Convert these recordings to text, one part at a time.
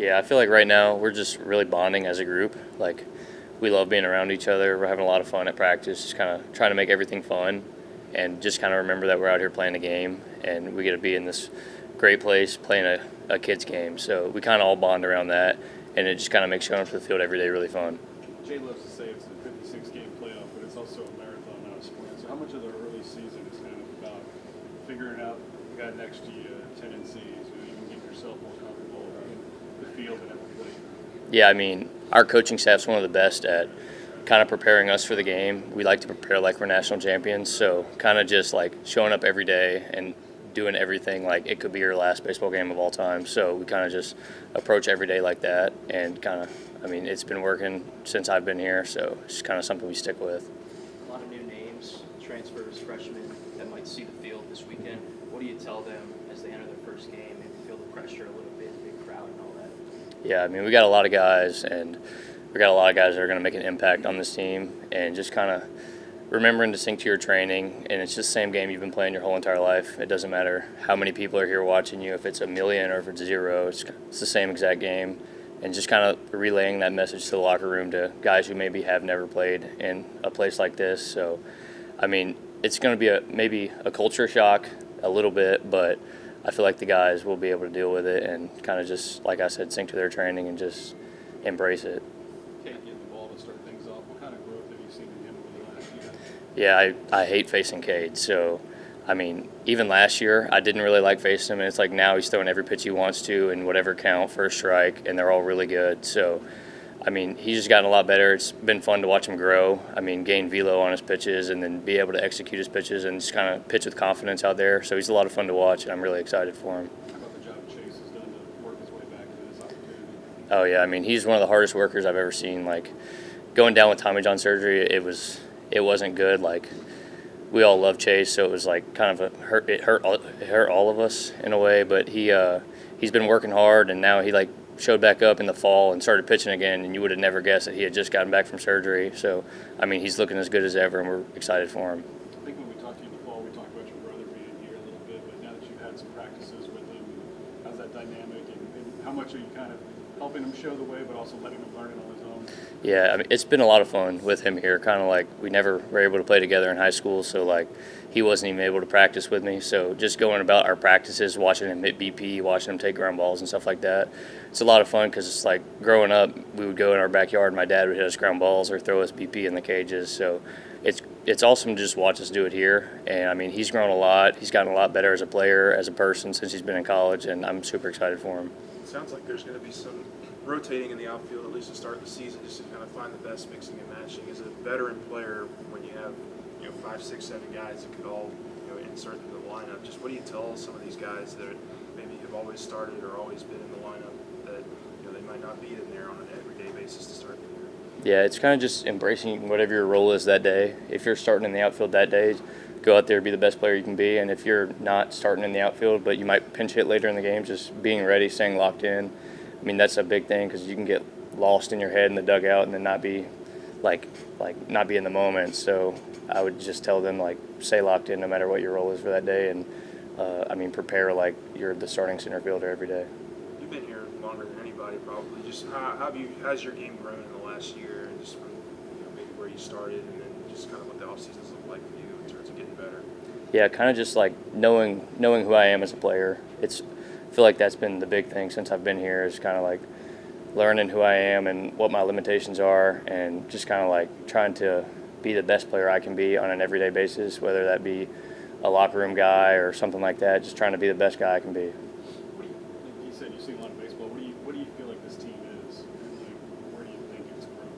Yeah, I feel like right now we're just really bonding as a group. Like, we love being around each other. We're having a lot of fun at practice, just kind of trying to make everything fun and just kind of remember that we're out here playing a game and we get to be in this great place playing a kid's game. So we kind of all bond around that, and it just kind of makes showing up to the field every day really fun. Jay loves to say it's a 56-game playoff, but it's also a marathon, not a sprint. So how much of the early season is kind of about figuring out the guy next to you, tendencies, you can get yourself more comfortable in the field and everybody? Yeah, I mean, our coaching staff's one of the best at kind of preparing us for the game. We like to prepare like we're national champions, so kind of just like showing up every day and doing everything like it could be your last baseball game of all time. So we kind of just approach every day like that, and kind of, I mean, it's been working since I've been here, so it's kind of something we stick with. A lot of new names, transfers, freshmen that might see the field this weekend. What do you tell them as they enter their first game and feel the pressure a little bit, big crowd and all that? Yeah, I mean, we got a lot of guys, and we got a lot of guys that are going to make an impact on this team, and just kind of remembering to sync to your training. And it's just the same game you've been playing your whole entire life. It doesn't matter how many people are here watching you, if it's a million or if it's zero, it's the same exact game. And just kind of relaying that message to the locker room to guys who maybe have never played in a place like this. So, I mean, it's going to be maybe a culture shock a little bit, but I feel like the guys will be able to deal with it and kind of just, like I said, sync to their training and just embrace it. Kade getting the ball to start things off. What kind of growth have you seen in him over the last year? Yeah, I hate facing Kade. So, I mean, even last year, I didn't really like facing him. And it's like now he's throwing every pitch he wants to in whatever count for a strike, and they're all really good. So, I mean, he's just gotten a lot better. It's been fun to watch him grow. I mean, gain velo on his pitches and then be able to execute his pitches and just kind of pitch with confidence out there. So he's a lot of fun to watch, and I'm really excited for him. How about the job Chase has done to work his way back to this opportunity? Oh, yeah. I mean, he's one of the hardest workers I've ever seen. Like, going down with Tommy John surgery, it wasn't good. Like, we all love Chase, so it was like kind of it hurt all of us in a way. But he's been working hard, and now he like showed back up in the fall and started pitching again. And you would have never guessed that he had just gotten back from surgery. So, I mean, he's looking as good as ever, and we're excited for him. I think when we talked to you in the fall, we talked about your brother being here a little bit, but now that you've had some practices with him, how's that dynamic, and how much are you kind of helping him show the way, but also letting him learn it on his own? Yeah, I mean, it's been a lot of fun with him here. Kind of like we never were able to play together in high school, so like he wasn't even able to practice with me. So just going about our practices, watching him hit BP, watching him take ground balls and stuff like that, it's a lot of fun because it's like growing up, we would go in our backyard, my dad would hit us ground balls or throw us BP in the cages. So it's awesome to just watch us do it here. And I mean, he's grown a lot. He's gotten a lot better as a player, as a person since he's been in college, and I'm super excited for him. It sounds like there's going to be some rotating in the outfield, at least to start the season, just to kind of find the best mixing and matching. As a veteran player, when you have 5, 6, 7 guys that could all insert into the lineup, just what do you tell some of these guys that maybe have always started or always been in the lineup that they might not be in there on an everyday basis to start the year? Yeah, it's kind of just embracing whatever your role is that day. If you're starting in the outfield that day, go out there, be the best player you can be. And if you're not starting in the outfield, but you might pinch hit later in the game, just being ready, staying locked in. I mean, that's a big thing because you can get lost in your head in the dugout and then not be not be in the moment. So I would just tell them stay locked in no matter what your role is for that day, and I mean, prepare like you're the starting center fielder every day. You've been here longer than anybody, probably. Just how's your game grown in the last year, and just from maybe where you started, and then just kind of what the off seasons look like for you in terms of getting better? Yeah, kind of just like knowing who I am as a player. I feel like that's been the big thing since I've been here, is kind of like learning who I am and what my limitations are, and just kind of like trying to be the best player I can be on an everyday basis, whether that be a locker room guy or something like that, just trying to be the best guy I can be. You said you've seen a lot of baseball. What do you feel like this team is? And where do you think it's grown?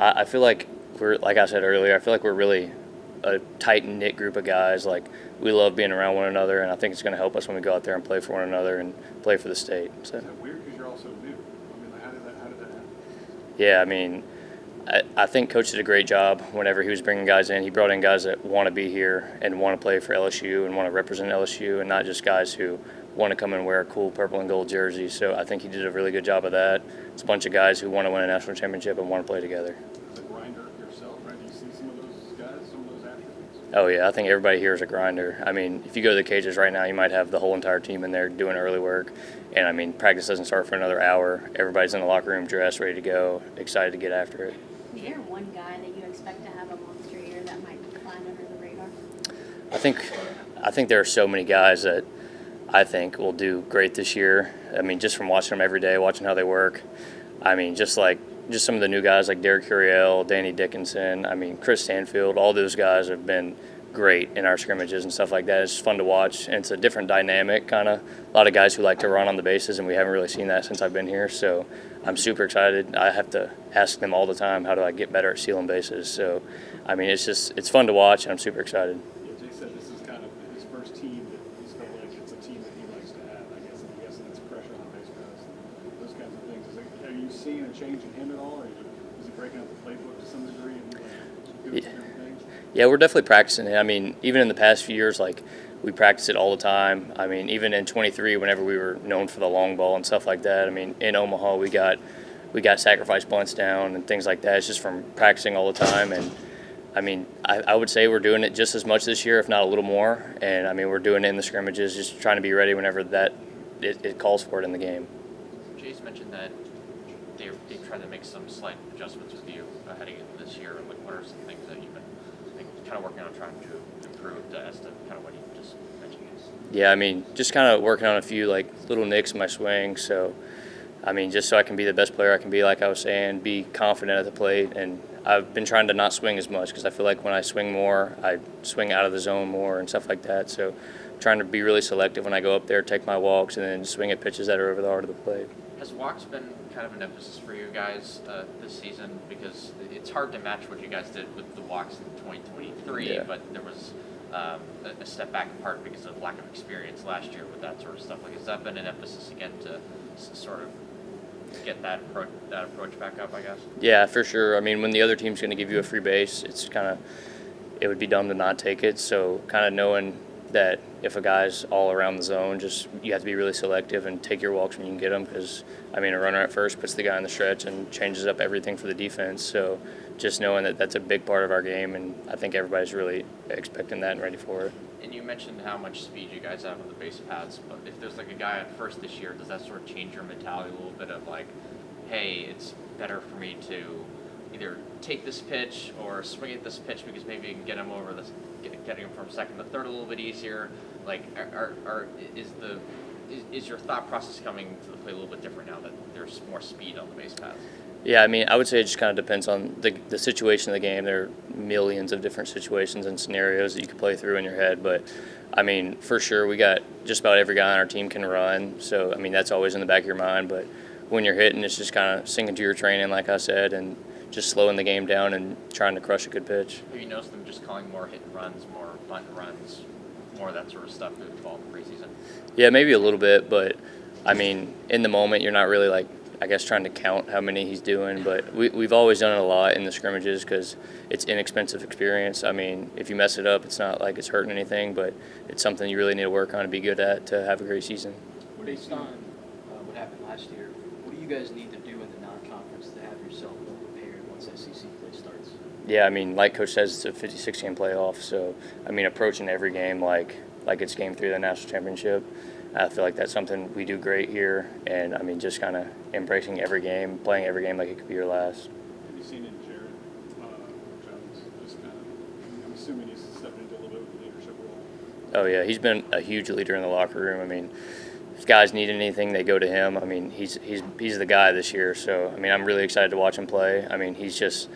I feel like like I said earlier, I feel like we're really a tight-knit group of guys. Like, we love being around one another, and I think it's going to help us when we go out there and play for one another and play for the state. So. Is that weird because you're also new? I mean, how did that happen? Yeah, I mean, I think Coach did a great job whenever he was bringing guys in. He brought in guys that want to be here and want to play for LSU and want to represent LSU, and not just guys who want to come and wear a cool purple and gold jersey. So I think he did a really good job of that. It's a bunch of guys who want to win a national championship and want to play together. As a grinder yourself, right? Do you see some of those guys, some of those athletes? attributes? Oh, yeah, I think everybody here is a grinder. I mean, if you go to the cages right now, you might have the whole entire team in there doing early work. And, I mean, practice doesn't start for another hour. Everybody's in the locker room dressed, ready to go, excited to get after it. Is there one guy that you expect to have a monster year that might fly under the radar? I think there are so many guys that I think will do great this year. I mean, just from watching them every day, watching how they work. I mean, just some of the new guys like Derek Curiel, Danny Dickinson. I mean, Chris Stanfield. All those guys have been great in our scrimmages and stuff like that. It's fun to watch, and it's a different dynamic, kind of. A lot of guys who like to run on the bases, and we haven't really seen that since I've been here. So I'm super excited. I have to ask them all the time, how do I get better at stealing bases? So, I mean, it's fun to watch, and I'm super excited. Yeah, Jay said this is kind of his first team that he's felt like it's a team that he likes to have. I guess, I'm guessing that's pressure on base paths, those kinds of things. Are you seeing a change in him at all, or is he breaking up the playbook to some degree and doing different things? Yeah, we're definitely practicing it. I mean, even in the past few years, we practice it all the time. I mean, even in 23, whenever we were known for the long ball and stuff like that. I mean, in Omaha, we got sacrifice bunts down and things like that. It's just from practicing all the time. And I mean, I would say we're doing it just as much this year, if not a little more. And I mean, we're doing it in the scrimmages, just trying to be ready whenever it calls for it in the game. Jay's mentioned that they tried to make some slight adjustments with you heading into this year. Like, what are some things that you've been kind of working on trying to improve as to kind of what you just mentioned? Yeah, I mean, just kind of working on a few little nicks in my swing. So, I mean, just so I can be the best player I can be, like I was saying, be confident at the plate. And I've been trying to not swing as much because I feel like when I swing more, I swing out of the zone more and stuff like that. So, trying to be really selective when I go up there, take my walks, and then swing at pitches that are over the heart of the plate. Has walks been kind of an emphasis for you guys this season? Because it's hard to match what you guys did with the walks in 2023, Yeah. but there was a step back in part because of lack of experience last year with that sort of stuff. Like, has that been an emphasis again to sort of get that approach back up, I guess? Yeah, for sure. I mean, when the other team's going to give you a free base, it would be dumb to not take it. So kind of knowing that if a guy's all around the zone, just you have to be really selective and take your walks when you can get them because, I mean, a runner at first puts the guy in the stretch and changes up everything for the defense. So just knowing that that's a big part of our game, and I think everybody's really expecting that and ready for it. And you mentioned how much speed you guys have on the base paths, but if there's a guy at first this year, does that sort of change your mentality a little bit of hey, it's better for me to either take this pitch or swing at this pitch because maybe you can get him over this, getting him from second to third a little bit easier? Is your thought process coming to the plate a little bit different now that there's more speed on the base paths? Yeah, I mean, I would say it just kind of depends on the situation of the game. There are millions of different situations and scenarios that you can play through in your head. But, I mean, for sure, we got just about every guy on our team can run. So, I mean, that's always in the back of your mind. But when you're hitting, it's just kind of sinking to your training, like I said, and just slowing the game down and trying to crush a good pitch. Have you noticed them just calling more hit and runs, more bunt and runs, more of that sort of stuff through the fall and preseason? Yeah, maybe a little bit. But, I mean, in the moment, you're not really trying to count how many he's doing, but we've always done it a lot in the scrimmages because it's inexpensive experience. I mean, if you mess it up, it's not like it's hurting anything, but it's something you really need to work on and be good at to have a great season. Based on what happened last year, what do you guys need to do in the non-conference to have yourself well prepared once SEC play starts? Yeah, I mean, like Coach says, it's a 56-game playoff, so, I mean, approaching every game like it's Game 3 of the National Championship. I feel like that's something we do great here, and I mean, just kind of embracing every game, playing every game like it could be your last. Have you seen it in Jared Jones? Just kind of, I'm assuming he's stepping into a little bit of a leadership role. Oh yeah, he's been a huge leader in the locker room. I mean, if guys need anything, they go to him. I mean, he's the guy this year. So I mean, I'm really excited to watch him play. I mean, he's just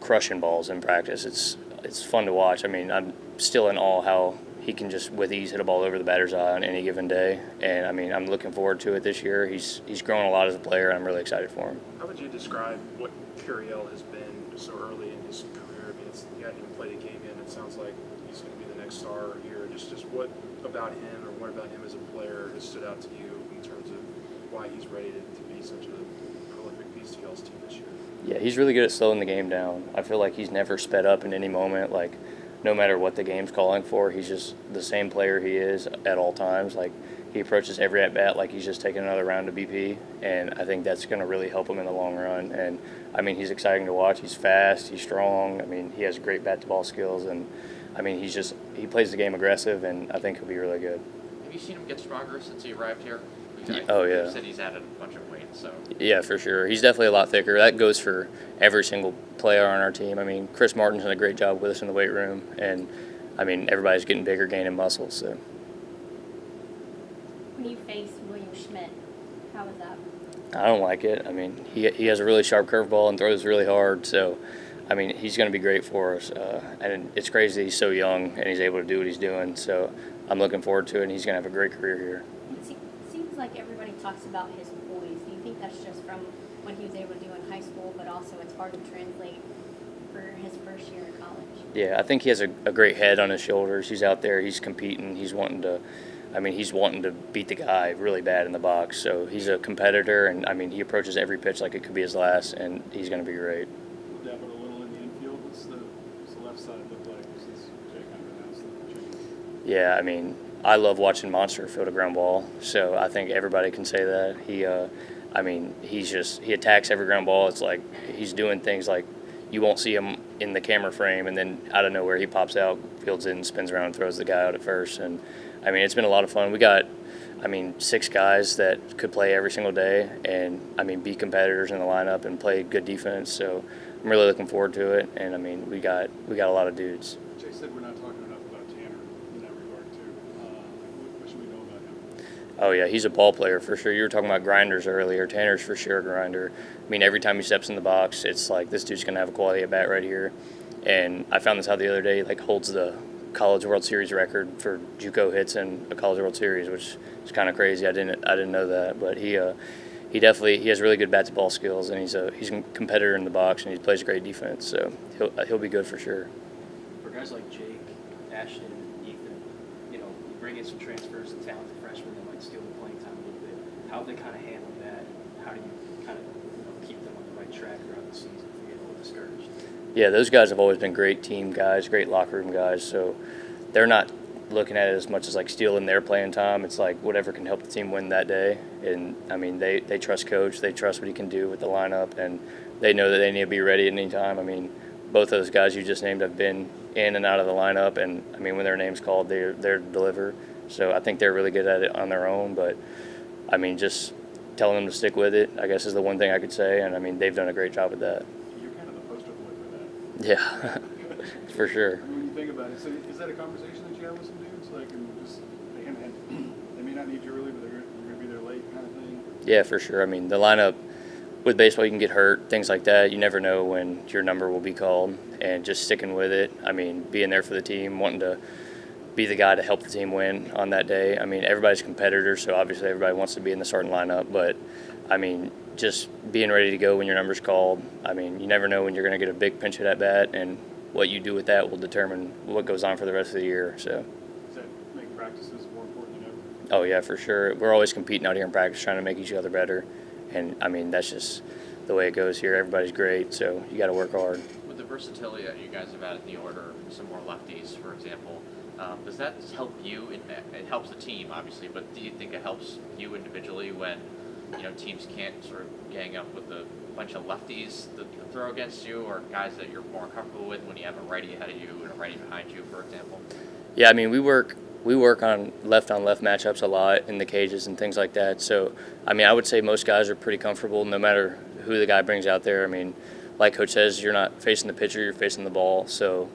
crushing balls in practice. It's fun to watch. I mean, I'm still in awe how he can just with ease hit a ball over the batter's eye on any given day. And I mean, I'm looking forward to it this year. He's grown a lot as a player, and I'm really excited for him. How would you describe what Curiel has been so early in his career? I mean, he hasn't even played a game yet, and it sounds like he's going to be the next star here. Just what about him, or what about him as a player has stood out to you in terms of why he's ready to be such a prolific piece to y'all's team this year? Yeah, he's really good at slowing the game down. I feel like he's never sped up in any moment. No matter what the game's calling for, he's just the same player he is at all times. he approaches every at-bat like he's just taking another round of BP, and I think that's going to really help him in the long run. And, I mean, he's exciting to watch. He's fast. He's strong. I mean, he has great bat-to-ball skills, and, I mean, he plays the game aggressive, and I think he'll be really good. Have you seen him get stronger since he arrived here? Oh, yeah. You said he's added a bunch of weight, so. Yeah, for sure. He's definitely a lot thicker. That goes for every single player on our team. I mean, Chris Martin's done a great job with us in the weight room, and, I mean, everybody's getting bigger, gaining muscle, so. When you face William Schmidt, how was that? I don't like it. I mean, he has a really sharp curveball and throws really hard. So, I mean, he's going to be great for us. And it's crazy that he's so young and he's able to do what he's doing. So, I'm looking forward to it, and he's going to have a great career here. It seems like everybody talks about his poise. Do you think that's just from what he was able to do in high school, but also it's hard to translate for his first year in college? Yeah, I think he has a great head on his shoulders. He's out there. He's competing. He's wanting to beat the guy really bad in the box. So he's a competitor, and, I mean, he approaches every pitch like it could be his last, and he's going to be great. We'll dab it a little in the infield. What's the left side look like since Jay kind of announced the change? Yeah, I mean, I love watching Monster field a ground ball, so I think everybody can say that. I mean, he attacks every ground ball. It's like he's doing things like you won't see him in the camera frame, and then out of nowhere he pops out, fields in, spins around, and throws the guy out at first. And, I mean, it's been a lot of fun. We got, 6 guys that could play every single day and, be competitors in the lineup and play good defense. So I'm really looking forward to it. And, we got a lot of dudes. Jay said we're not talking enough about Tanner in that regard, too. What should we know about him? Oh, yeah, he's a ball player for sure. You were talking about grinders earlier. Tanner's for sure a grinder. Every time he steps in the box, it's like this dude's going to have a quality at bat right here. And I found this out the other day, holds the College World Series record for JUCO hits in a College World Series, which is kind of crazy. I didn't know that, but he has really good bat to ball skills, and he's a competitor in the box, and he plays great defense. So he'll be good for sure. For guys like Jake, Ashton, and Ethan, you bring in some transfers and talented freshmen that might steal the playing time a little bit. How have they kind of handled that? And how do you kind of keep them on the right track throughout the season if you get a little discouraged? Yeah, those guys have always been great team guys, great locker room guys. So they're not looking at it as much as stealing their playing time. It's whatever can help the team win that day. And they trust coach, they trust what he can do with the lineup, and they know that they need to be ready at any time. Both of those guys you just named have been in and out of the lineup, and when their name's called, they're deliver. So I think they're really good at it on their own. But just telling them to stick with it, I guess, is the one thing I could say. And they've done a great job with that. You're kind of the poster boy for that. Yeah, for sure. When you think about it, so is that a conversation that you have with some dudes? They may not need you early, but you're going to be there late kind of thing? Yeah, for sure. The lineup with baseball, you can get hurt, things like that. You never know when your number will be called, and just sticking with it. Being there for the team, wanting to be the guy to help the team win on that day. Everybody's competitors, so obviously everybody wants to be in the starting lineup, but just being ready to go when your number's called. You never know when you're going to get a big pinch hit at bat, and what you do with that will determine what goes on for the rest of the year. So. Does that make practices more important than ever? Oh yeah, for sure. We're always competing out here in practice, trying to make each other better, and that's just the way it goes here. Everybody's great, so you got to work hard. With the versatility that you guys have added in the order, some more lefties, for example, does that help you? It helps the team, obviously, but do you think it helps you individually when teams can't sort of gang up with a bunch of lefties that throw against you, or guys that you're more comfortable with when you have a righty ahead of you and a righty behind you, for example? Yeah, we work on left matchups a lot in the cages and things like that. So I would say most guys are pretty comfortable no matter who the guy brings out there. Like Coach says, you're not facing the pitcher, you're facing the ball. So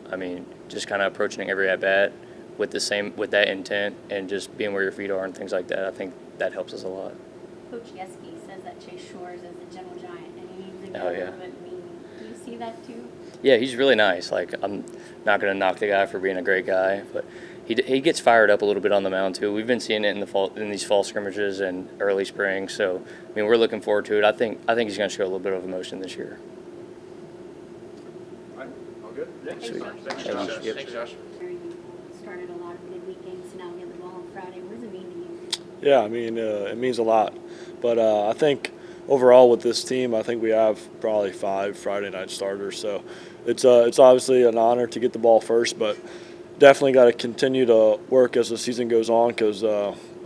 just kind of approaching every at bat with that intent and just being where your feet are and things like that. I think that helps us a lot. Coach Yeski says that Chase Shores is a gentle giant, and he needs to get Oh, a yeah. little bit mean. Do you see that too? Yeah, he's really nice. I'm not going to knock the guy for being a great guy, but he gets fired up a little bit on the mound too. We've been seeing it in these fall scrimmages and early spring. So we're looking forward to it. I think he's going to show a little bit of emotion this year. All right, all good? Yeah. Thanks, Sweet. Josh. Thanks, Thank Josh. you. Thanks, Josh. You started a lot of midweek games, so now we have the ball on Friday. What does it mean to you? Yeah, it means a lot. But I think overall with this team, I think we have probably 5 Friday night starters. So it's obviously an honor to get the ball first, but definitely got to continue to work as the season goes on because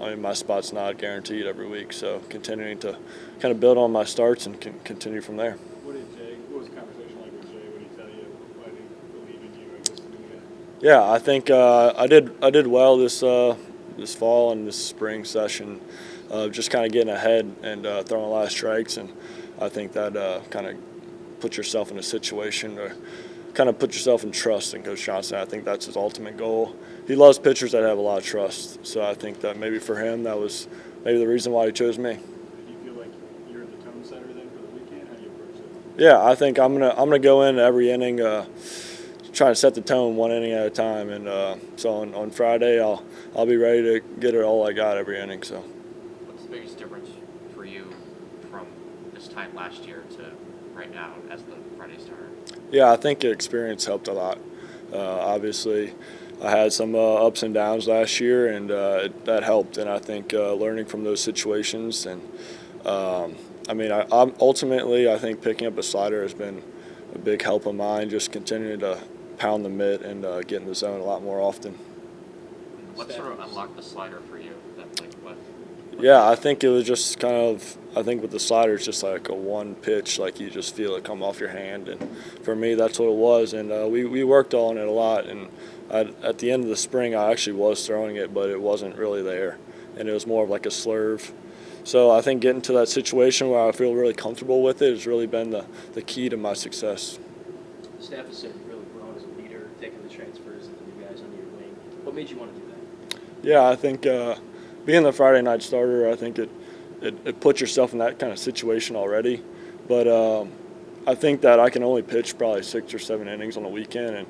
I mean, my spot's not guaranteed every week. So continuing to kind of build on my starts and continue from there. What was the conversation like with Jay? What did he tell you? Why did he believe in you? I guess in the end? Yeah, I think I did well this fall and this spring session, just kind of getting ahead and throwing a lot of strikes, and I think that kind of put yourself in a situation or kind of put yourself in trust in Coach Johnson. I think that's his ultimate goal. He loves pitchers that have a lot of trust, so I think that maybe for him that was maybe the reason why he chose me. Do you feel like you're the tone setter then for the weekend? How do you approach it? Yeah, I think I'm gonna go in every inning, trying to set the tone one inning at a time, and so on Friday I'll be ready to get it all I got every inning. So. What's the biggest difference for you from this time last year to right now as the Friday starter? Yeah, I think experience helped a lot. Obviously, I had some ups and downs last year, and that helped. And I think learning from those situations, and I mean, I'm ultimately, I think picking up a slider has been a big help of mine. Just continuing to pound the mitt and get in the zone a lot more often. What sort of unlocked the slider for you? That's like what? Yeah, I think it was just kind of, I think with the slider, it's just like a one pitch, like you just feel it come off your hand. And for me, that's what it was. And we worked on it a lot. And at the end of the spring, I actually was throwing it, but it wasn't really there. And it was more of like a slurve. So I think getting to that situation where I feel really comfortable with it has really been the key to my success. The staff has said you've really grown as a leader, taking the transfers and the new guys under your wing. What made you want to do that? Yeah, I think being the Friday night starter, I think it puts yourself in that kind of situation already. But I think that I can only pitch probably 6 or 7 innings on the weekend,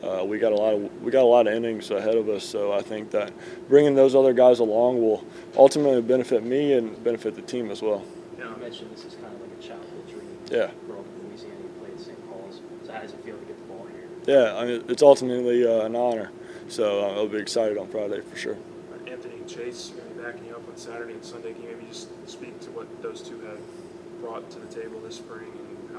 and we got a lot of innings ahead of us. So I think that bringing those other guys along will ultimately benefit me and benefit the team as well. You mentioned this is kind of like a childhood dream. Yeah. Grow up in Louisiana, you played St. Paul's. So how does it feel to get the ball here? Yeah, I mean, it's ultimately an honor. So I'll be excited on Friday for sure. Anthony and Chase are going to be backing you up on Saturday and Sunday. Can you maybe just speak to what those two have brought to the table this spring and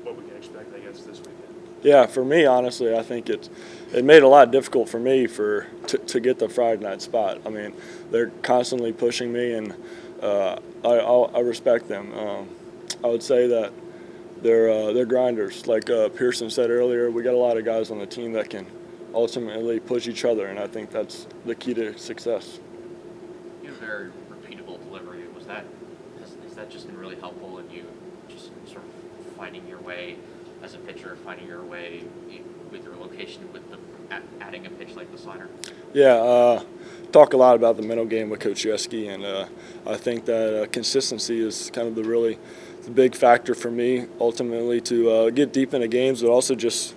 what we can expect, I guess, this weekend? Yeah, for me, honestly, I think it made it a lot difficult for me to get the Friday night spot. I mean, they're constantly pushing me, and I respect them. I would say that they're grinders. Like Pearson said earlier, we got a lot of guys on the team that can ultimately push each other, and I think that's the key to success. You have a very repeatable delivery. Has that just been really helpful in you just sort of finding your way as a pitcher, finding your way with your location with adding a pitch like the slider? Yeah, talk a lot about the mental game with Coach Yeski, and I think that consistency is kind of the big factor for me ultimately to get deep into games, but also just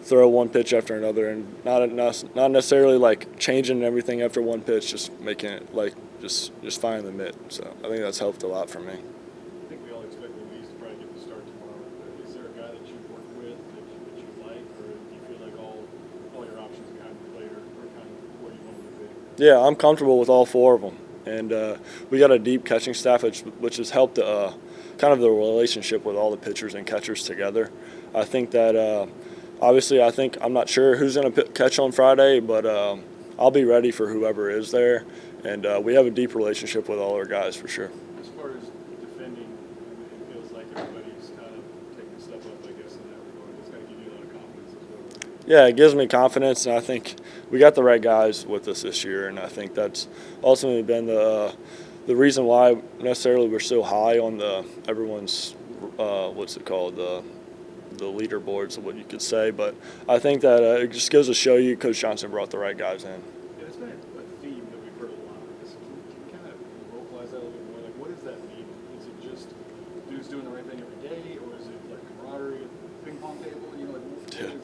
throw one pitch after another, and not necessarily like changing everything after one pitch, just making it like just finding the mitt. So I think that's helped a lot for me. I think we all expect Louise to probably get the start tomorrow. Is there a guy that you've worked with that you like, or do you feel like all your options behind the plate are kind of where you want them to be? Yeah, I'm comfortable with all 4 of them, and we got a deep catching staff, which has helped kind of the relationship with all the pitchers and catchers together. I think that obviously I'm not sure who's going to catch on Friday, but I'll be ready for whoever is there, and we have a deep relationship with all our guys for sure. As far as defending, it feels like everybody's kind of taking a step up, I guess, in that regard. It's got to give you a lot of confidence as well. Yeah, it gives me confidence, and I think we got the right guys with us this year, and I think that's ultimately been the reason why necessarily we're so high on everyone's the leaderboards, what you could say. But I think that it just goes to show you Coach Johnson brought the right guys in. Yeah, it's been a theme that we've heard a lot. Can you kind of vocalize that a little bit more? Like, what does that mean? Is it just dudes doing the right thing every day, or is it like camaraderie at the ping pong table? You know, like what is that?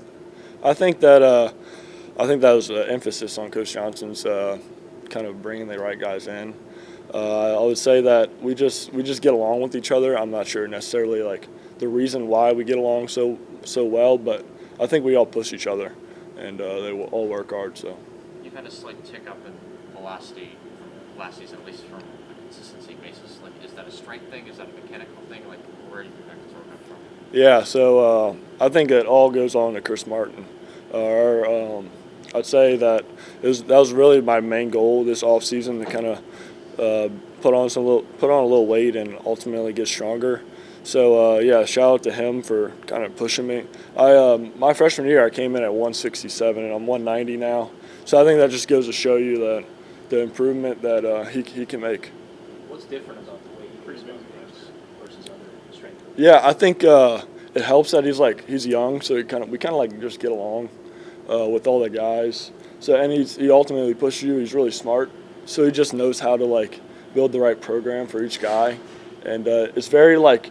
I think that was an emphasis on Coach Johnson's kind of bringing the right guys in. I would say that we just get along with each other. I'm not sure necessarily like the reason why we get along so well, but I think we all push each other, and they will all work hard. So You've had a slight tick up in velocity from last season, at least from a consistency basis. Like, is that a strength thing? Is that a mechanical thing? Like, where do you think that sort of come from? yeah, so I think it all goes on to Chris Martin. I'd say that that was really my main goal this offseason, to kind of put on a little weight and ultimately get stronger. So yeah, shout out to him for kind of pushing me. My freshman year I came in at 167 and I'm 190 now. So I think that just goes to show you that the improvement that he can make. What's different about the way he plays versus other strength? Yeah, I think it helps that he's young, so we kind of like just get along with all the guys. So and he ultimately pushes you. He's really smart, so he just knows how to like build the right program for each guy, and it's very like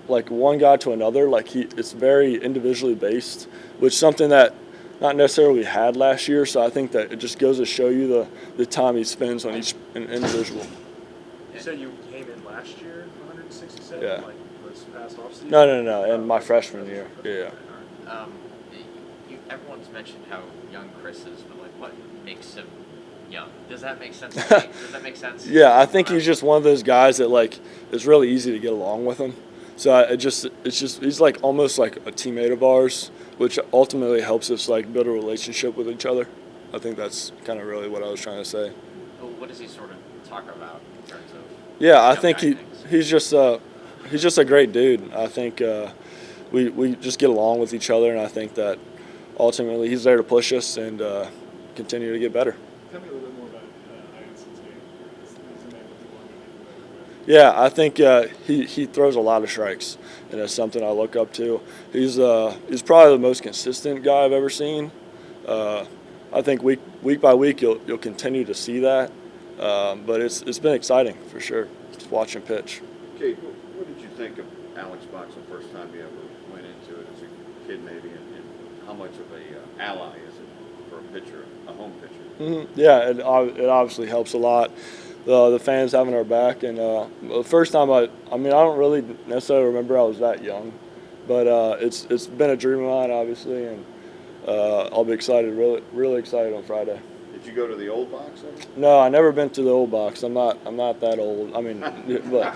one guy to another. Like it's very individually based, which is something that not necessarily had last year. So I think that it just goes to show you the time he spends on each individual. You said you came in last year, 167. Yeah. Like this past offseason. No. In my freshman year. Yeah. Everyone's mentioned how young Chris is, but like, what makes him young? Does that make sense? To me? Does that make sense? Yeah, I think he's just one of those guys that like it's really easy to get along with him. So it's just he's like almost like a teammate of ours, which ultimately helps us like build a relationship with each other. I think that's kind of really what I was trying to say. Well, what does he sort of talk about in terms of? Yeah, I young think guy he's just a great dude. I think we just get along with each other, and I think that ultimately he's there to push us and continue to get better. Tell me a little bit more about Ianson's game. He's a man with the one to get Yeah, I think he throws a lot of strikes, and that's something I look up to. He's probably the most consistent guy I've ever seen. I think week by week you'll continue to see that, but it's been exciting for sure. Just watching pitch. Kade, what did you think of Alex Box the first time you ever went into it as a kid, maybe, and how much of a ally is it for a pitcher, a home pitcher? Mm-hmm. Yeah, it obviously helps a lot. The fans having our back, and the first time I don't really necessarily remember I was that young, but it's been a dream of mine, obviously, and I'll be excited, really excited on Friday. Did you go to the old box ever? No, I never been to the old box. I'm not that old. I mean, but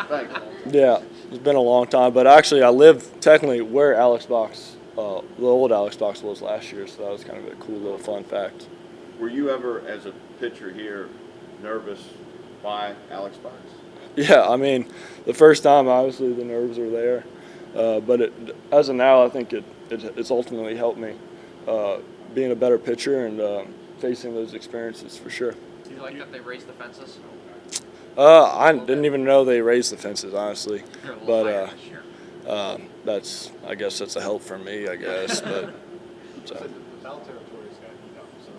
Thanks. yeah, it's been a long time. But actually, I live technically where Alex Box, the old Alex Box was last year, so that was kind of a cool little fun fact. Were you ever, as a pitcher here, nervous by Alex Box? Yeah, I mean, the first time, obviously, the nerves are there. But as of now, I think it's ultimately helped me being a better pitcher and facing those experiences for sure. Do you like that they raised the fences? I didn't even know they raised the fences, honestly. They're a little But higher this year. I guess that's a help for me, I guess. But so. The foul territory's got heat up, so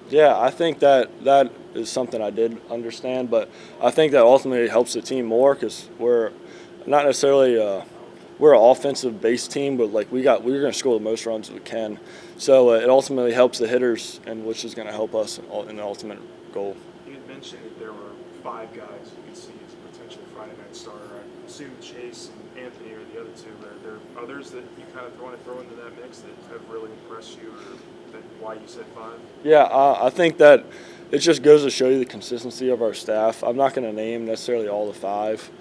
Yeah, I think that is something I did understand, but I think that ultimately helps the team more because we're not necessarily we're an offensive-based team, but like we're going to score the most runs we can. So it ultimately helps the hitters, and which is going to help us in the ultimate goal. You had mentioned that there were 5 guys you could see as a potential Friday night starter. I assume Chase and Anthony are the other 2, but are there others that you kind of want to throw into that mix that have really impressed you, or that why you said 5? Yeah, I think that it just goes to show you the consistency of our staff. I'm not going to name necessarily all the 5,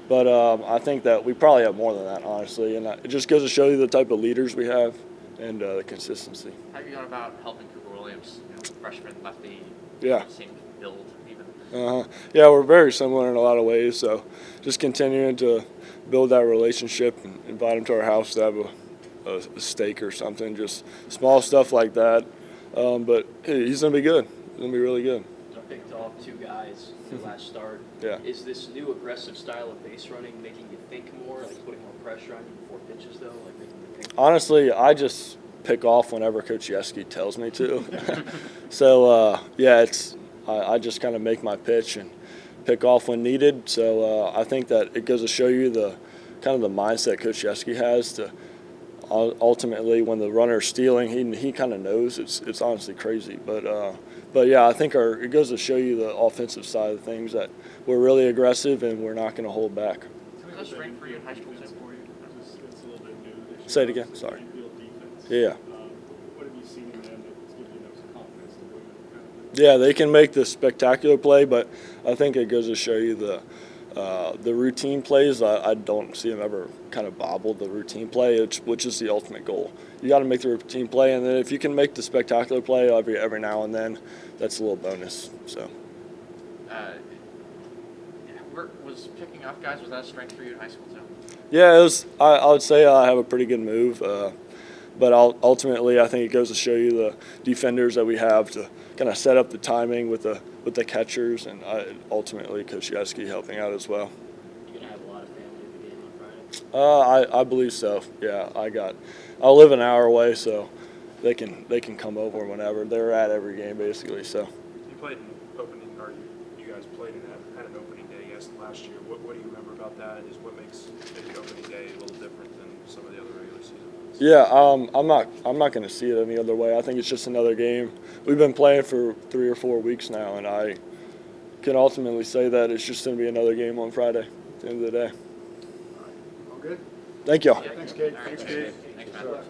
but I think that we probably have more than that, honestly, and it just goes to show you the type of leaders we have and the consistency. How have you gone about helping Cooper Williams, freshman lefty? Yeah. Same build, even. Yeah, we're very similar in a lot of ways, so just continuing to build that relationship and invite him to our house to have a steak or something, just small stuff like that. But hey, he's going to be good. He's going to be really good. You picked off 2 guys for last start. Yeah. Is this new aggressive style of base running making you think more, like putting more pressure on you before pitches, though, like making you think? Honestly, I just pick off whenever Coach Yeski tells me to. So, yeah, I just kind of make my pitch and pick off when needed. So I think that it goes to show you the kind of the mindset Coach Yeski has to ultimately when the runner's stealing, he kind of knows. It's honestly crazy. But yeah, I think it goes to show you the offensive side of things that we're really aggressive and we're not going to hold back. Was that spring for you in high school, too? it's a little bit new this year. Say it again, sorry. Infield defense. Yeah. What have you seen in them that's giving you those confidence to win that kind of thing? Yeah, they can make the spectacular play, but I think it goes to show you the routine plays. I don't see them ever kind of bobble the routine play, which is the ultimate goal. You got to make the routine play, and then if you can make the spectacular play every now and then, that's a little bonus. So. Was picking off guys, was that a strength for you in high school too? Yeah, it was. I would say I have a pretty good move, but ultimately I think it goes to show you the defenders that we have to kind of set up the timing with the catchers, and ultimately Coach Yeski helping out as well. You're gonna have a lot of family at the game on Friday. I believe so. Yeah, I live an hour away, so they can come over whenever. They're at every game basically. So. You played in opening, or you guys played in had an opening day, yes, last year. What do you remember about that, and just what makes maybe opening day a little different than some of the other regular season ones? Yeah, I'm not going to see it any other way. I think it's just another game. We've been playing for 3 or 4 weeks now, and I can ultimately say that it's just going to be another game on Friday at the end of the day. All good? Thank you. Yeah. Thanks, Kade. All right. Thanks, Kade. Thanks, man.